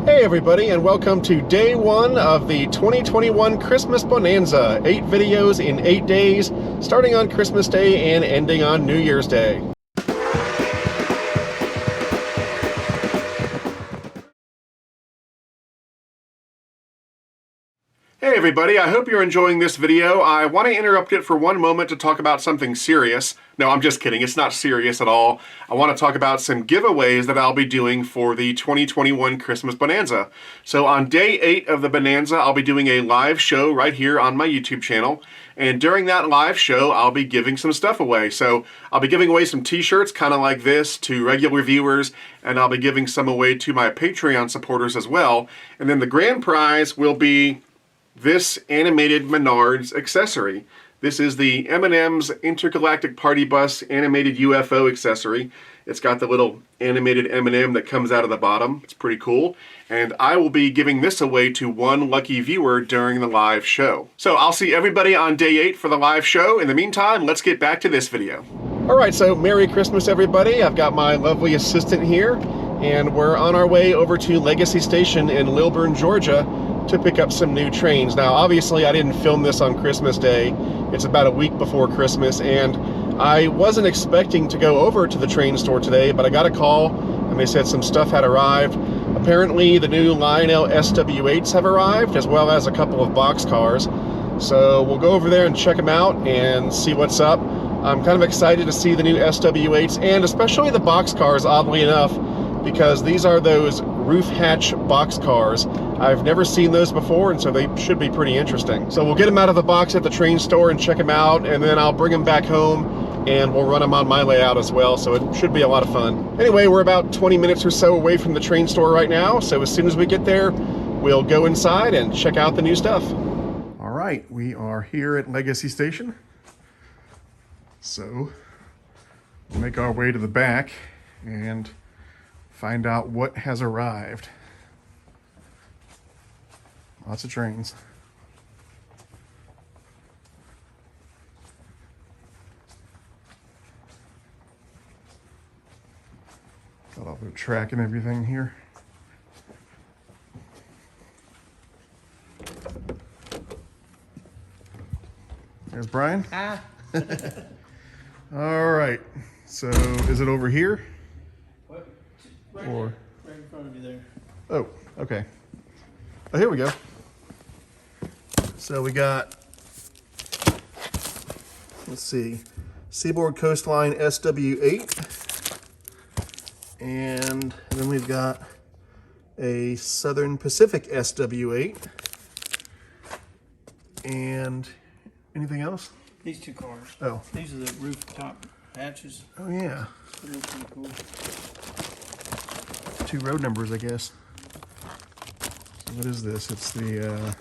Hey everybody, and welcome to day one of the 2021 Christmas Bonanza. 8 videos in 8 days, starting on Christmas Day and ending on New Year's Day. Hey everybody, I hope you're enjoying this video. I want to interrupt it for one moment to talk about something serious. No, I'm just kidding, it's not serious at all. I want to talk about some giveaways that I'll be doing for the 2021 Christmas Bonanza. So on day 8 of the Bonanza, I'll be doing a live show right here on my YouTube channel. And during that live show, I'll be giving some stuff away. So I'll be giving away some t-shirts, kind of like this, to regular viewers, and I'll be giving some away to my Patreon supporters as well. And then the grand prize will be this animated Menards accessory. This is the M&M's Intergalactic Party Bus animated UFO accessory. It's got the little animated M&M that comes out of the bottom. It's pretty cool. And I will be giving this away to one lucky viewer during the live show. So I'll see everybody on day 8 for the live show. In the meantime, let's get back to this video. Alright, so Merry Christmas everybody. I've got my lovely assistant here, and we're on our way over to Legacy Station in Lilburn, Georgia, to pick up some new trains. Now obviously I didn't film this on Christmas Day. It's about a week before Christmas, and I wasn't expecting to go over to the train store today, but I got a call and they said some stuff had arrived. Apparently the new Lionel SW8s have arrived, as well as a couple of Boxcars. So we'll go over there and check them out and see what's up. I'm kind of excited to see the new SW8s, and especially the Boxcars, oddly enough, because these are those roof hatch boxcars. I've never seen those before, and so they should be pretty interesting. So we'll get them out of the box at the train store and check them out, and then I'll bring them back home and we'll run them on my layout as well, so it should be a lot of fun. Anyway, we're about 20 minutes or so away from the train store right now, so as soon as we get there, we'll go inside and check out the new stuff. All right, we are here at Legacy Station. So we'll make our way to the back and find out what has arrived. Lots of trains. Got all the track and everything here. There's Brian. Ah. All right, so is it over here? What? Or Right in front of you there. oh, okay. Oh, here we go. So we got, let's see, Seaboard Coastline SW8, and then we've got a Southern Pacific SW8, and anything else? These two cars. Oh. These are the rooftop hatches. Oh yeah. They're pretty cool. 2 road numbers, I guess. So what is this? It's the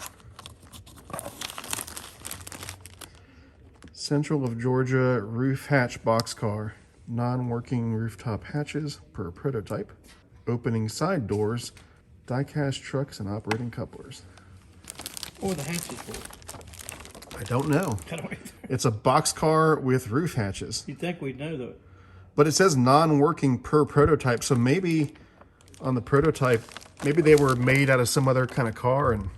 Central of Georgia roof hatch boxcar. Non-working rooftop hatches per prototype. Opening side doors, die-cast trucks, and operating couplers. What are the hatches for? I don't know. I don't either. It's a boxcar with roof hatches. You'd think we'd know though. But it says non-working per prototype, so maybe on the prototype, maybe they were made out of some other kind of car, and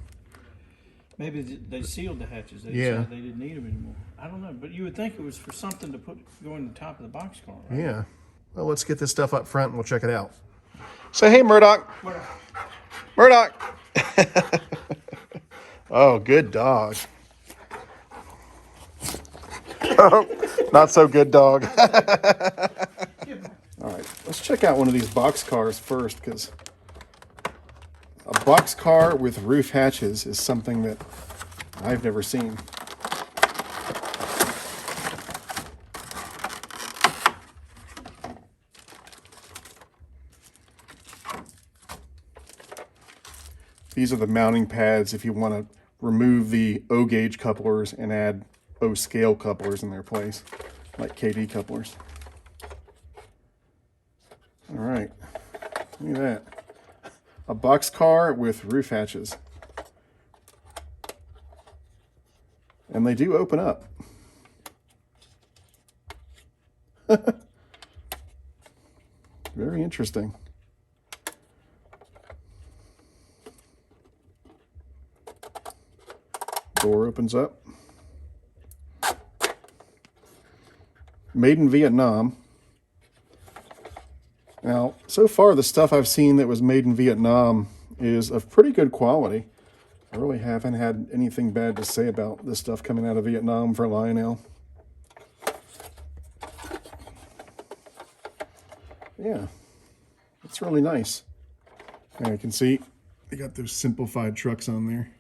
Maybe they sealed the hatches. They Yeah. decided they didn't need them anymore. I don't know, but you would think it was for something to go in the top of the boxcar, right? yeah. Well, let's get this stuff up front and we'll check it out. Say hey, Murdoch. Murdoch. Oh, good dog. Oh, not so good dog. All right, let's check out one of these boxcars first, because a boxcar with roof hatches is something that I've never seen. These are the mounting pads if you want to remove the O-gauge couplers and add O-scale couplers in their place, like KD couplers. All right, look at that. A boxcar with roof hatches. And they do open up. Very interesting. door opens up. Made in Vietnam. Now, so far the stuff I've seen that was made in Vietnam is of pretty good quality. I really haven't had anything bad to say about this stuff coming out of Vietnam for Lionel. Yeah, it's really nice. And you can see they got those simplified trucks on there.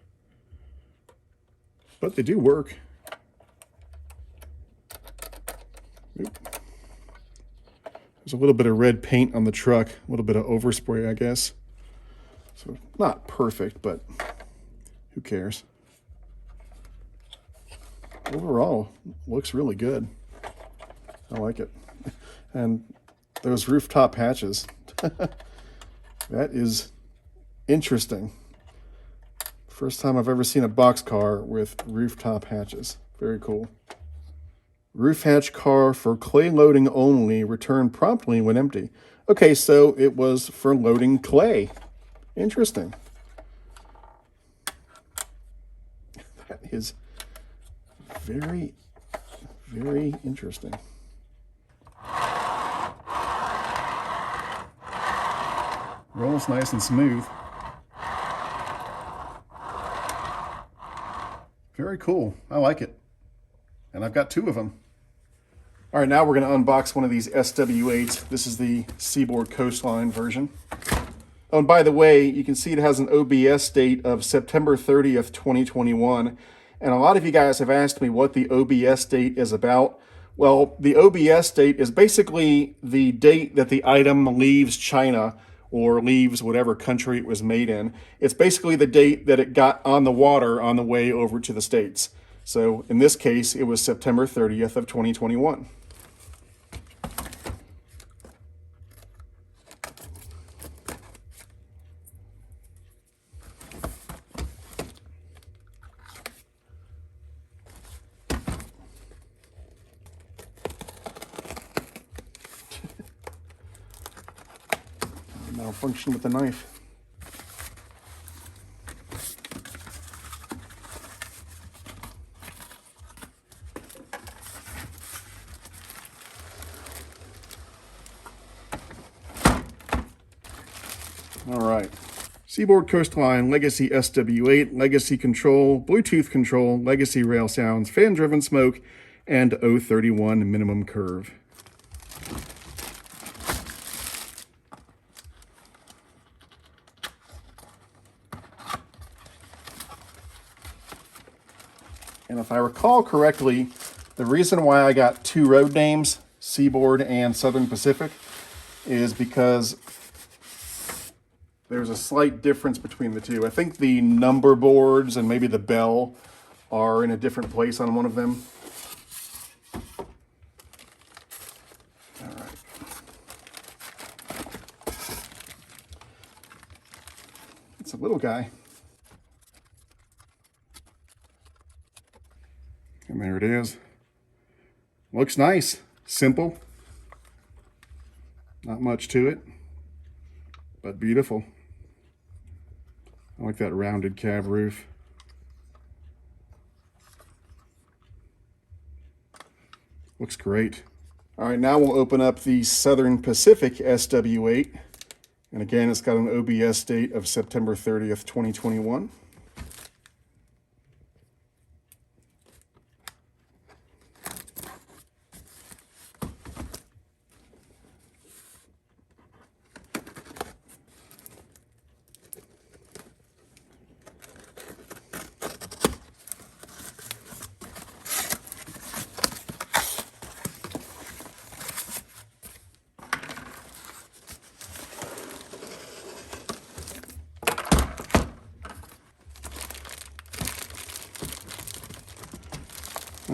But they do work. Oop. There's a little bit of red paint on the truck, a little bit of overspray, I guess. So not perfect, but who cares? Overall, looks really good. I like it. And those rooftop hatches. That is interesting. First time I've ever seen a boxcar with rooftop hatches. Very cool. Roof hatch car for clay loading only. Return promptly when empty. Okay, so it was for loading clay. Interesting. That is very, very interesting. Rolls nice and smooth. Very cool. I like it. And I've got 2 of them. All right, now we're going to unbox one of these SW8s. This is the Seaboard Coastline version. Oh, and by the way, you can see it has an OBS date of September 30th, 2021. And a lot of you guys have asked me what the OBS date is about. Well, the OBS date is basically the date that the item leaves China or leaves whatever country it was made in. It's basically the date that it got on the water on the way over to the States. So in this case, it was September 30th of 2021. Malfunction with the knife. All right. Seaboard Coastline, Legacy SW8, Legacy Control, Bluetooth Control, Legacy Rail Sounds, Fan-Driven Smoke, and 031 Minimum Curve. And if I recall correctly, the reason why I got 2 road names, Seaboard and Southern Pacific, is because there's a slight difference between the 2. I think the number boards and maybe the bell are in a different place on one of them. All right. It's a little guy. And there it is. Looks nice. Simple. Not much to it, but beautiful. I like that rounded cab roof. Looks great. All right, now we'll open up the Southern Pacific SW8. And again, it's got an OBS date of September 30th, 2021.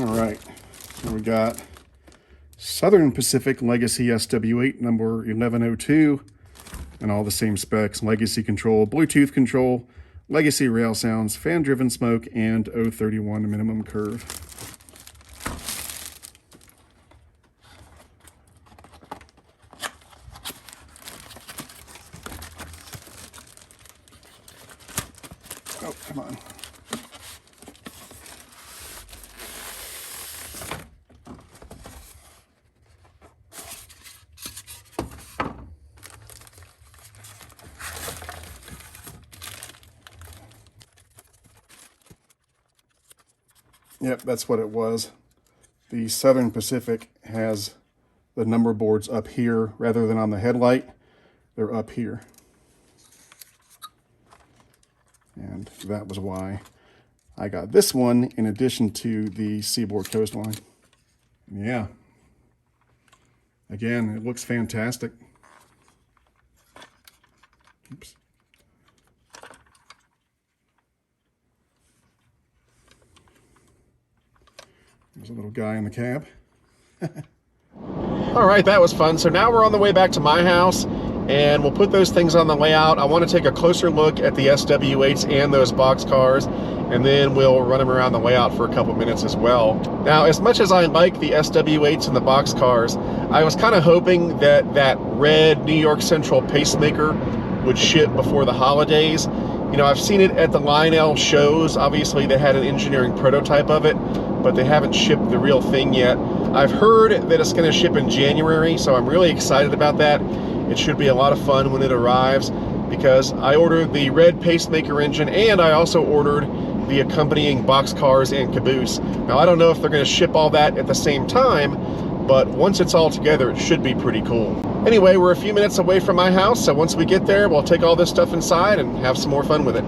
All right, so we got Southern Pacific Legacy SW8 number 1102, and all the same specs: Legacy Control, Bluetooth Control, Legacy Rail Sounds, Fan-Driven Smoke, and 031 Minimum Curve. Oh, come on. Yep, that's what it was. The Southern Pacific has the number boards up here rather than on the headlight. They're up here. And that was why I got this one in addition to the Seaboard Coastline. Yeah. Again, it looks fantastic. Oops. There's a little guy in the cab. All right, that was fun. So now we're on the way back to my house, and we'll put those things on the layout. I want to take a closer look at the SW8s and those Boxcars, and then we'll run them around the layout for a couple minutes as well. Now, as much as I like the SW8s and the Boxcars, I was kind of hoping that that red New York Central pacemaker would ship before the holidays. You know, I've seen it at the Lionel shows. Obviously, they had an engineering prototype of it, but they haven't shipped the real thing yet. I've heard that it's going to ship in January, so I'm really excited about that. It should be a lot of fun when it arrives, because I ordered the red pacemaker engine, and I also ordered the accompanying Boxcars and caboose. Now, I don't know if they're going to ship all that at the same time, but once it's all together, it should be pretty cool. Anyway, we're a few minutes away from my house, so once we get there, we'll take all this stuff inside and have some more fun with it.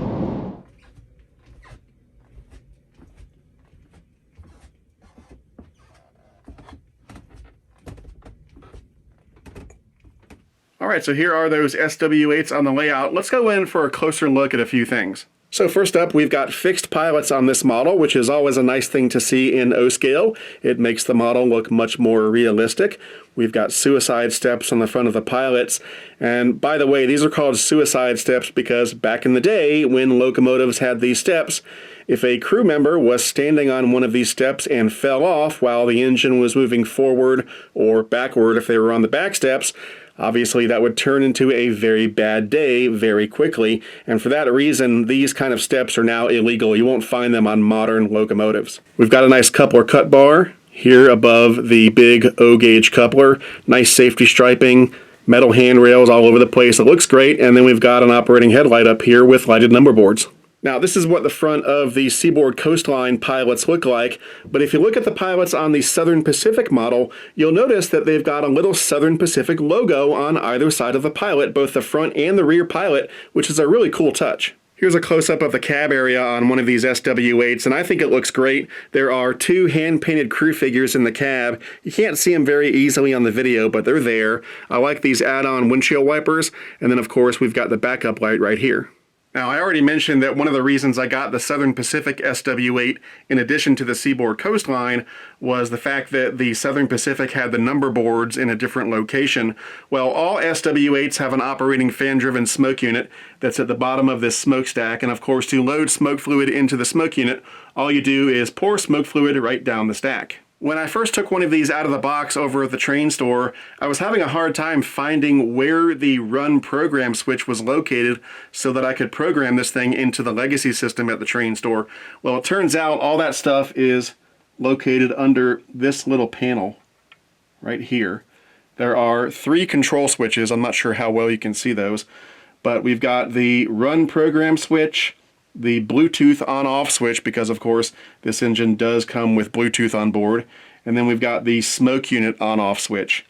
All right, so here are those SW8s on the layout. Let's go in for a closer look at a few things. So first up, we've got fixed pilots on this model, which is always a nice thing to see in O-scale. It makes the model look much more realistic. We've got suicide steps on the front of the pilots. And by the way, these are called suicide steps because back in the day when locomotives had these steps, if a crew member was standing on one of these steps and fell off while the engine was moving forward or backward if they were on the back steps, obviously that would turn into a very bad day very quickly, and for that reason these kind of steps are now illegal. You won't find them on modern locomotives. We've got a nice coupler cut bar here above the big O-gauge coupler, nice safety striping, metal handrails all over the place. It looks great, and then we've got an operating headlight up here with lighted number boards. Now, this is what the front of the Seaboard Coastline pilots look like, but if you look at the pilots on the Southern Pacific model, you'll notice that they've got a little Southern Pacific logo on either side of the pilot, both the front and the rear pilot, which is a really cool touch. Here's a close-up of the cab area on one of these SW8s, and I think it looks great. There are two hand-painted crew figures in the cab. You can't see them very easily on the video, but they're there. I like these add-on windshield wipers, and then of course we've got the backup light right here. Now, I already mentioned that one of the reasons I got the Southern Pacific SW8 in addition to the Seaboard Coastline was the fact that the Southern Pacific had the number boards in a different location. Well, all SW8s have an operating fan-driven smoke unit that's at the bottom of this smokestack, and of course to load smoke fluid into the smoke unit, all you do is pour smoke fluid right down the stack. When I first took one of these out of the box over at the train store, I was having a hard time finding where the run program switch was located so that I could program this thing into the legacy system at the train store. Well, it turns out all that stuff is located under this little panel right here. There are 3 control switches. I'm not sure how well you can see those, but we've got the run program switch, the Bluetooth on-off switch, because of course this engine does come with Bluetooth on board, and then we've got the smoke unit on-off switch.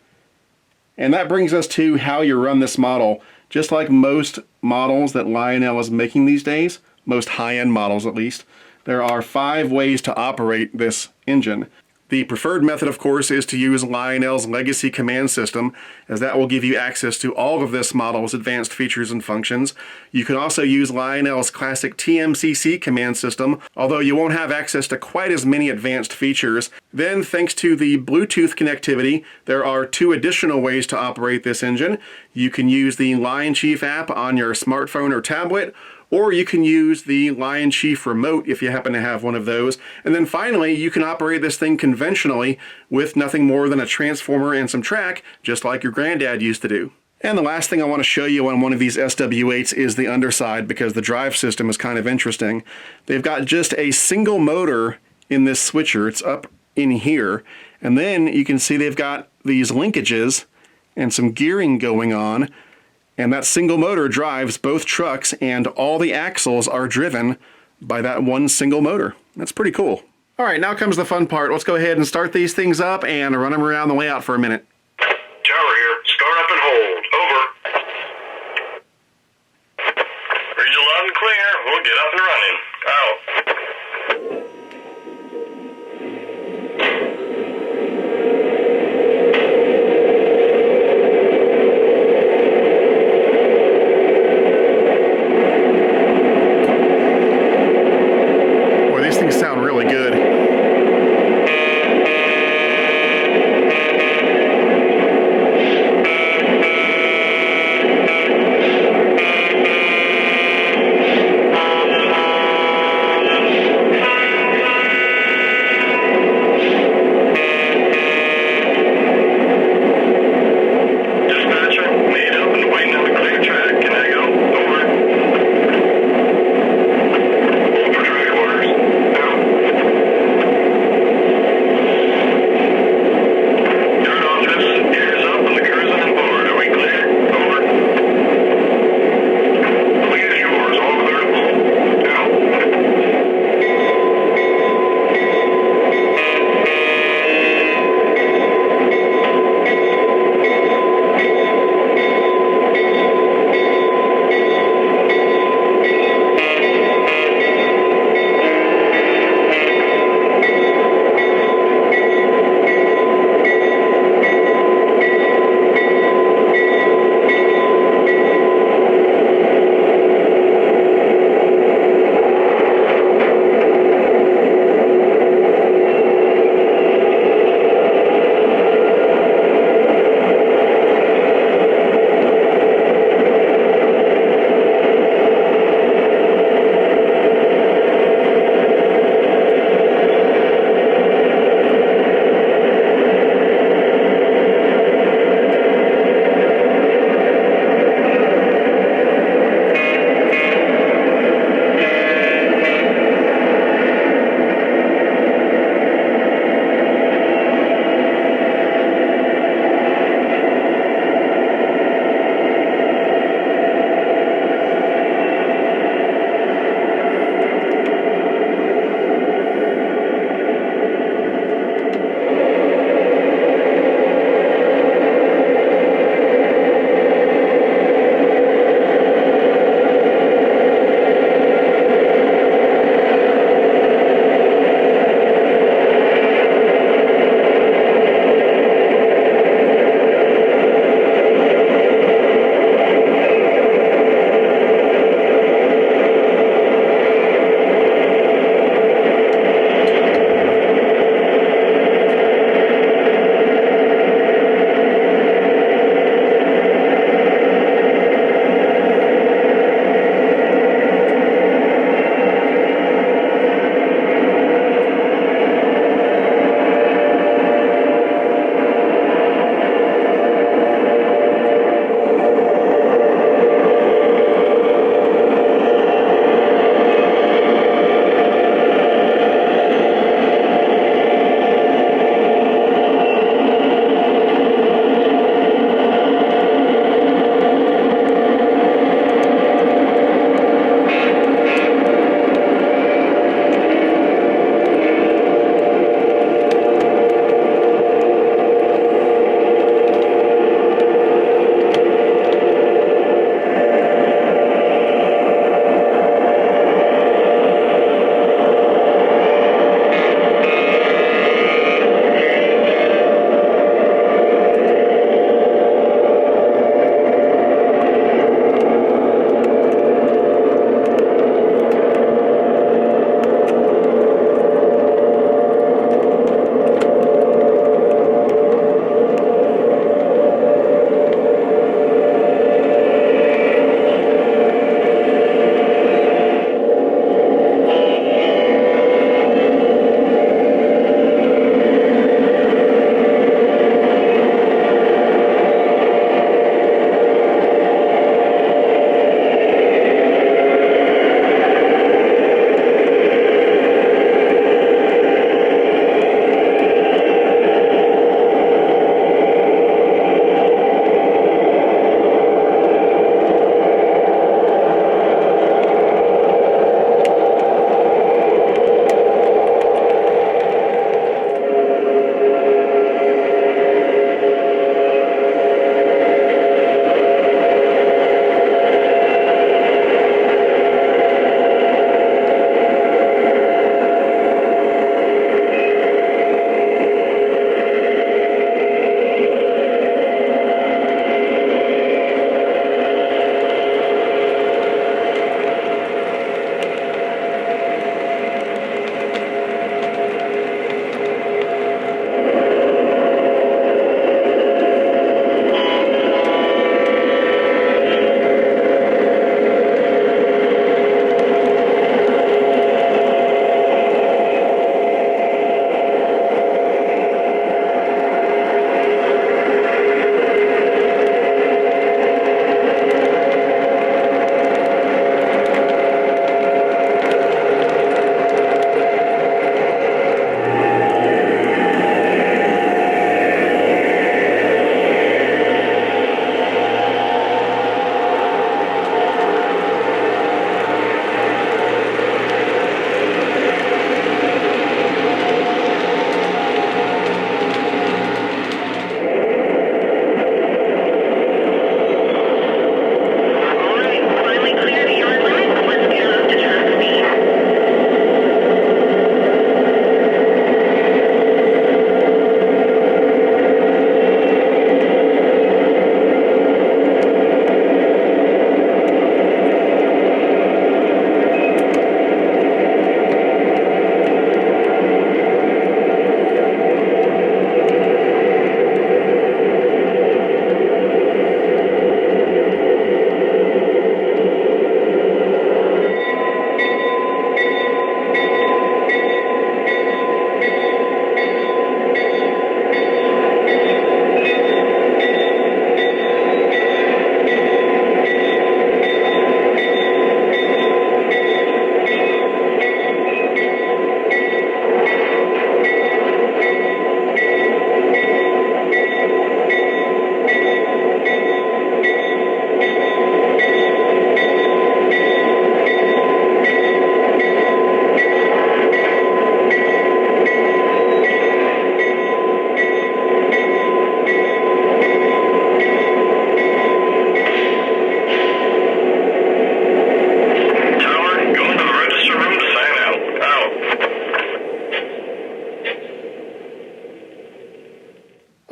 And that brings us to how you run this model. Just like most models that Lionel is making these days, most high-end models at least, there are 5 ways to operate this engine. The preferred method, of course, is to use Lionel's legacy command system, as that will give you access to all of this model's advanced features and functions. You can also use Lionel's classic TMCC command system, although you won't have access to quite as many advanced features. Then, thanks to the Bluetooth connectivity, there are 2 additional ways to operate this engine. You can use the Lion Chief app on your smartphone or tablet, or you can use the Lion Chief remote if you happen to have one of those. And then finally, you can operate this thing conventionally with nothing more than a transformer and some track, just like your granddad used to do. And the last thing I want to show you on one of these SW8s is the underside, because the drive system is kind of interesting. They've got just a single motor in this switcher. It's up in here. And then you can see they've got these linkages and some gearing going on. And that single motor drives both trucks, and all the axles are driven by that one single motor. That's pretty cool. All right, now comes the fun part. Let's go ahead and start these things up and run them around the layout for a minute. Tower here. Start up and hold. Over. Read you loud and clear. We'll get up and running. Out. Boy, these things sound really good.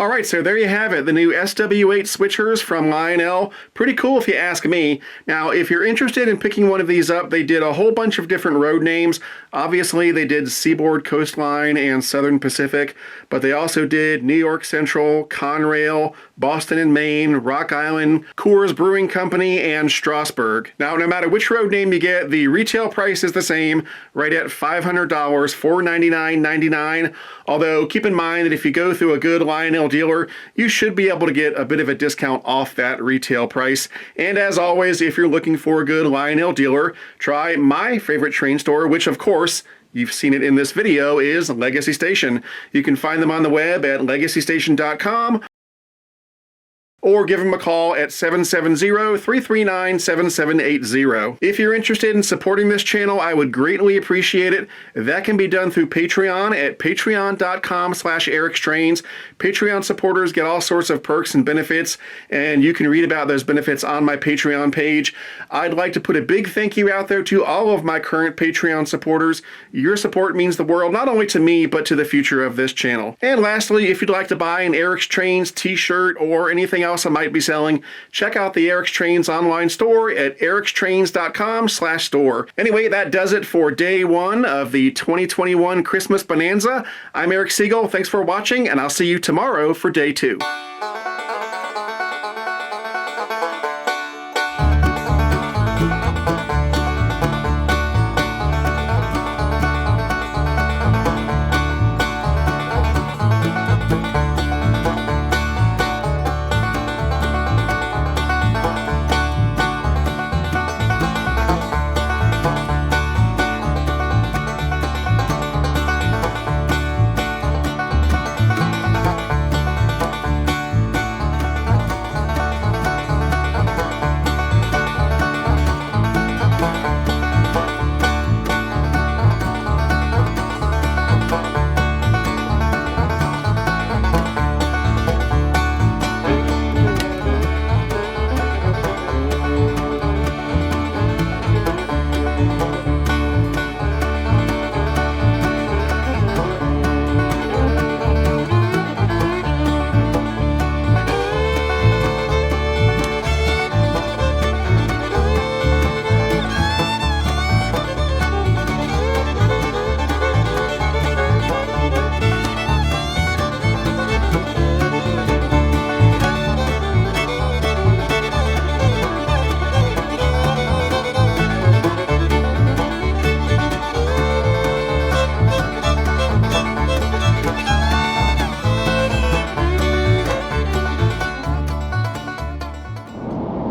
All right, so there you have it, the new SW8 switchers from Lionel. Pretty cool if you ask me. Now, if you're interested in picking one of these up, they did a whole bunch of different road names. Obviously, they did Seaboard Coastline and Southern Pacific, but they also did New York Central, Conrail, Boston and Maine, Rock Island, Coors Brewing Company, and Strasburg. Now, no matter which road name you get, the retail price is the same, right at $500, $499.99. Although, keep in mind that if you go through a good Lionel dealer, you should be able to get a bit of a discount off that retail price. And as always, if you're looking for a good Lionel dealer, try my favorite train store, which of course, you've seen it in this video, is Legacy Station. You can find them on the web at legacystation.com or give them a call at 770-339-7780. If you're interested in supporting this channel, I would greatly appreciate it. That can be done through Patreon at patreon.com/ericstrains. Patreon supporters get all sorts of perks and benefits, and you can read about those benefits on my Patreon page. I'd like to put a big thank you out there to all of my current Patreon supporters. Your support means the world, not only to me, but to the future of this channel. And lastly, if you'd like to buy an Eric's Trains t-shirt or anything else I might be selling, check out the Eric's Trains online store at ericstrains.com/store. Anyway, that does it for day one of the 2021 Christmas Bonanza. I'm Eric Siegel. Thanks for watching, and I'll see you tomorrow for day two.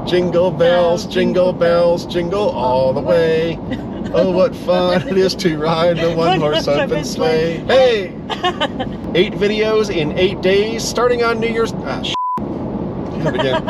Jingle bells, jingle all the way. Oh, what fun it is to ride the one-horse open sleigh. Hey! 8 videos in 8 days, starting on New Year's... Ah, Again.